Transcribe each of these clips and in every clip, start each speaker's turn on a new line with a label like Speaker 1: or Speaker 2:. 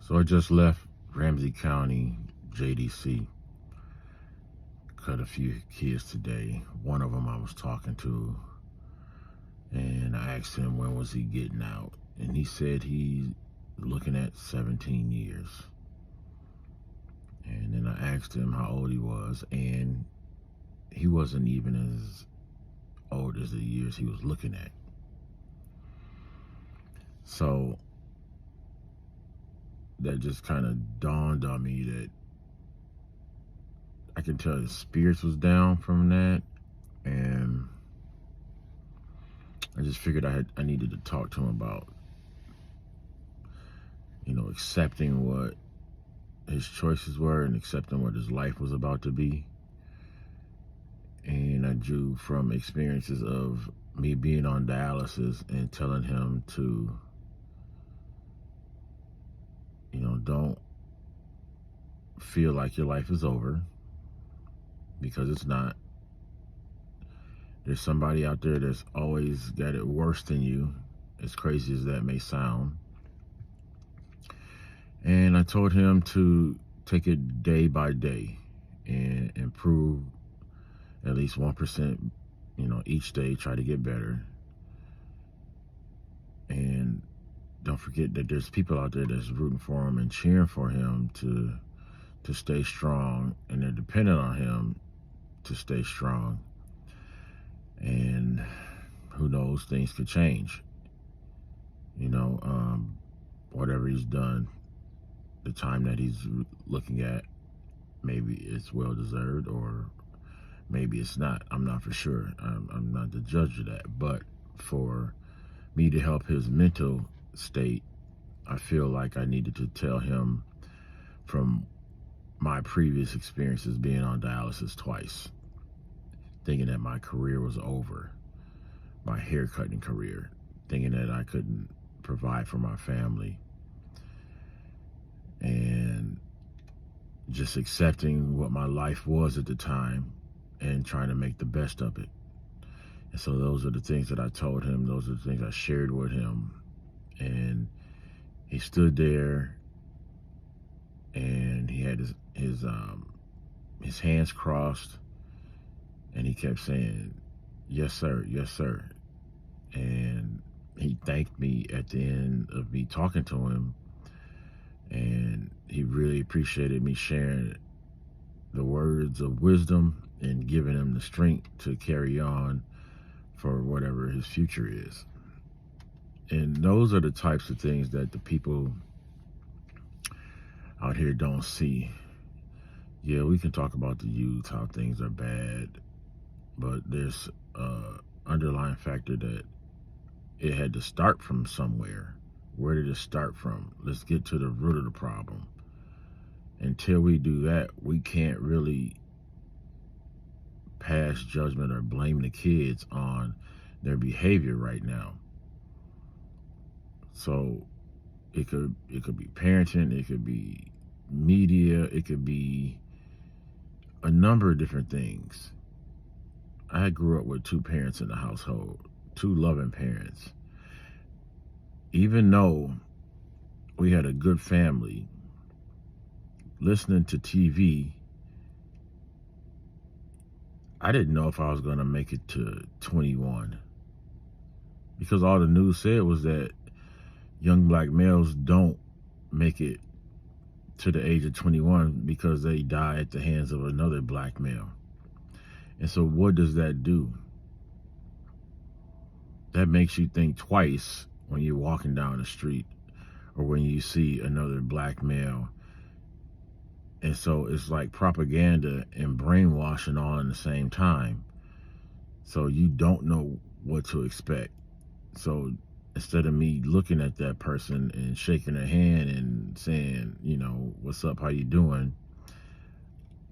Speaker 1: So I just left Ramsey County, JDC. Cut a few kids today. One of them I was talking to, and I asked him when was he getting out, and he said he's looking at 17 years. And then I asked him how old he was, and he wasn't even as old as the years he was looking at. So that just kind of dawned on me that I can tell his spirits was down from that, and I just figured I needed to talk to him about, accepting what his choices were and accepting what his life was about to be. And I drew from experiences of me being on dialysis and telling him to, don't feel like your life is over, because it's not. There's somebody out there that's always got it worse than you, as crazy as that may sound. And I told him to take it day by day and improve at least 1%, each day, try to get better. And don't forget that there's people out there that's rooting for him and cheering for him to stay strong, and they're dependent on him to stay strong. And who knows, things could change. Whatever he's done, the time that he's looking at, maybe it's well deserved, or maybe it's not. I'm not for sure. I'm not the judge of that. But for me to help his mental state, I feel like I needed to tell him from my previous experiences being on dialysis twice, thinking that my career was over, my haircutting career, thinking that I couldn't provide for my family, and just accepting what my life was at the time and trying to make the best of it. And so those are the things that I told him. Those are the things I shared with him. And he stood there, and he had his hands crossed, and he kept saying, "Yes, sir. Yes, sir." And he thanked me at the end of me talking to him, and he really appreciated me sharing the words of wisdom and giving him the strength to carry on for whatever his future is. And those are the types of things that the people out here don't see. Yeah, we can talk about the youth, how things are bad, but there's underlying factor that it had to start from somewhere. Where did it start from? Let's get to the root of the problem. Until we do that, we can't really pass judgment or blame the kids on their behavior right now. So it could be parenting, it could be media, it could be a number of different things. I grew up with two parents in the household, two loving parents. Even though we had a good family, listening to TV, I didn't know if I was going to make it to 21, because all the news said was that young black males don't make it to the age of 21 because they die at the hands of another black male. And so what does that do? That makes you think twice when you're walking down the street or when you see another black male. And so it's like propaganda and brainwashing all in the same time. So you don't know what to expect. So instead of me looking at that person and shaking their hand and saying, what's up, how you doing?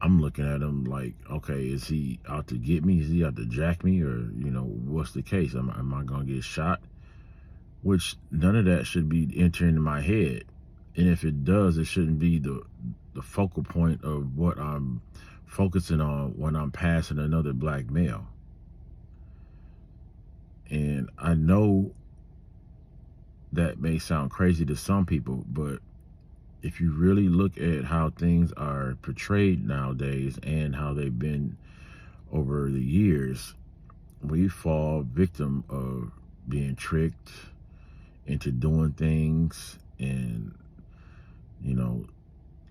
Speaker 1: I'm looking at him like, okay, is he out to get me? Is he out to jack me? Or, what's the case? Am I going to get shot? Which none of that should be entering in my head. And if it does, it shouldn't be the focal point of what I'm focusing on when I'm passing another black male. And I know that may sound crazy to some people, but if you really look at how things are portrayed nowadays and how they've been over the years, we fall victim of being tricked into doing things and, you know,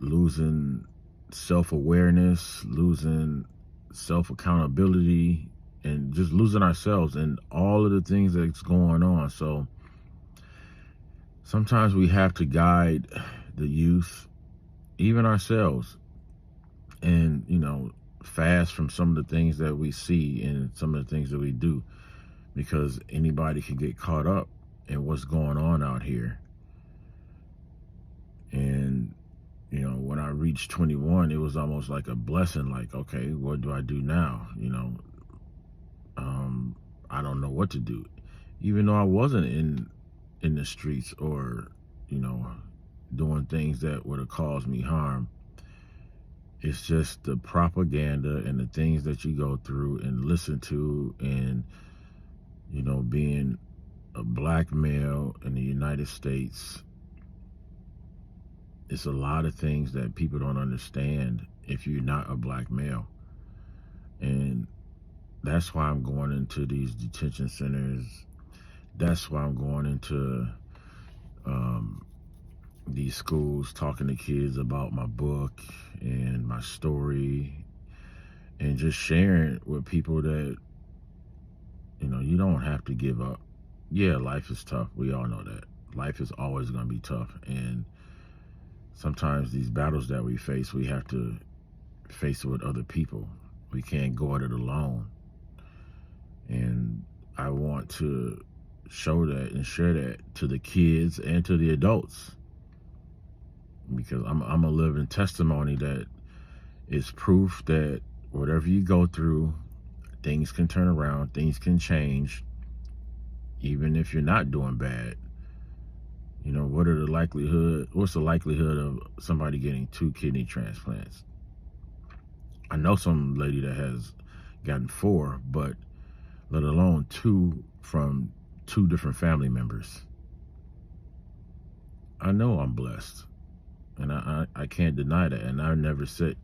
Speaker 1: losing self-awareness, losing self-accountability, and just losing ourselves and all of the things that's going on. So sometimes we have to guide the youth, even ourselves, and, you know, fast from some of the things that we see and some of the things that we do, because anybody can get caught up in what's going on out here. And, you know, when I reached 21, it was almost like a blessing. Like, okay, what do I do now? You know, I don't know what to do, even though I wasn't in the streets or, you know, doing things that would have caused me harm. It's just the propaganda and the things that you go through and listen to, and, you know, being a black male in the United States, it's a lot of things that people don't understand if you're not a black male. And that's why I'm going into these detention centers. That's why I'm going into these schools, talking to kids about my book and my story, and just sharing with people that, you know, you don't have to give up. Yeah, life is tough. We all know that. Life is always going to be tough. And sometimes these battles that we face, we have to face it with other people. We can't go at it alone. And I want to show that and share that to the kids and to the adults, because I'm a living testimony that it's proof that whatever you go through, things can turn around, things can change, even if you're not doing bad. You know, what's the likelihood of somebody getting 2 kidney transplants? I know some lady that has gotten 4, but let alone 2 from 2 different family members. I know I'm blessed, and I can't deny that. And I never sit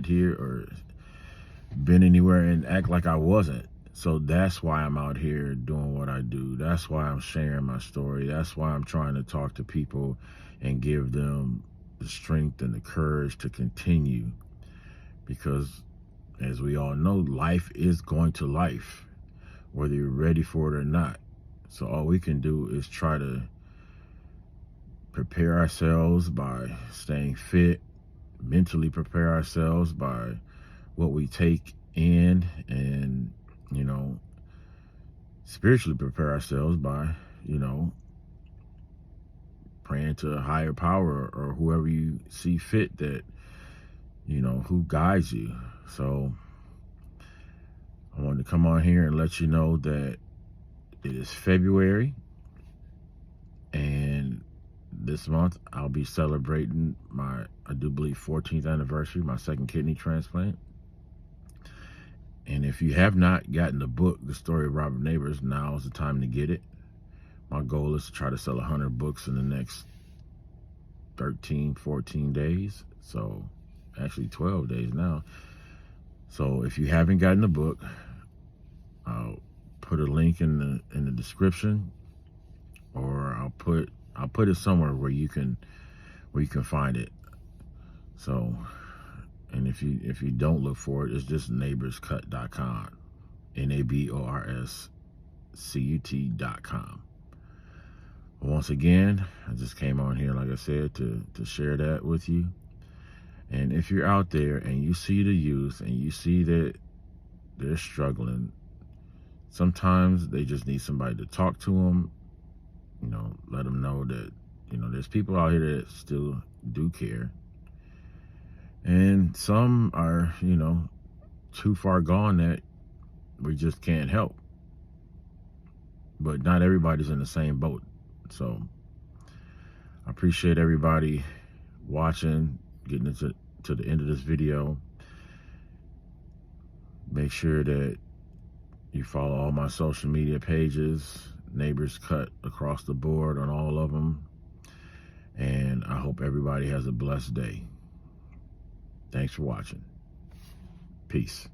Speaker 1: here or been anywhere and act like I wasn't. So that's why I'm out here doing what I do. That's why I'm sharing my story. That's why I'm trying to talk to people and give them the strength and the courage to continue. Because as we all know, life is going to life, whether you're ready for it or not. So all we can do is try to prepare ourselves by staying fit, mentally prepare ourselves by what we take in, and, you know, spiritually prepare ourselves by, you know, praying to a higher power or whoever you see fit, that, you know, who guides you. So I wanted to come on here and let you know that it is February, and this month I'll be celebrating my, I do believe, 14th anniversary, my 2nd kidney transplant. And if you have not gotten the book, The Story of Robert Neighbors, now is the time to get it. My goal is to try to sell 100 books in the next 13, 14 days. So actually 12 days now. So if you haven't gotten the book, I'll put a link in the description, or I'll put it somewhere where you can find it. So, and if you don't look for it, it's just NABORScut.com, NABORSCUT.com. Once again, I just came on here, like I said, to share that with you. And if you're out there and you see the youth and you see that they're struggling, sometimes they just need somebody to talk to them, you know, let them know that, you know, there's people out here that still do care. And some are, you know, too far gone that we just can't help. But not everybody's in the same boat. So I appreciate everybody watching, getting to the end of this video. Make sure that you follow all my social media pages, NABORS Cut across the board on all of them. And I hope hope everybody has a blessed day. Thanks for watching. Peace.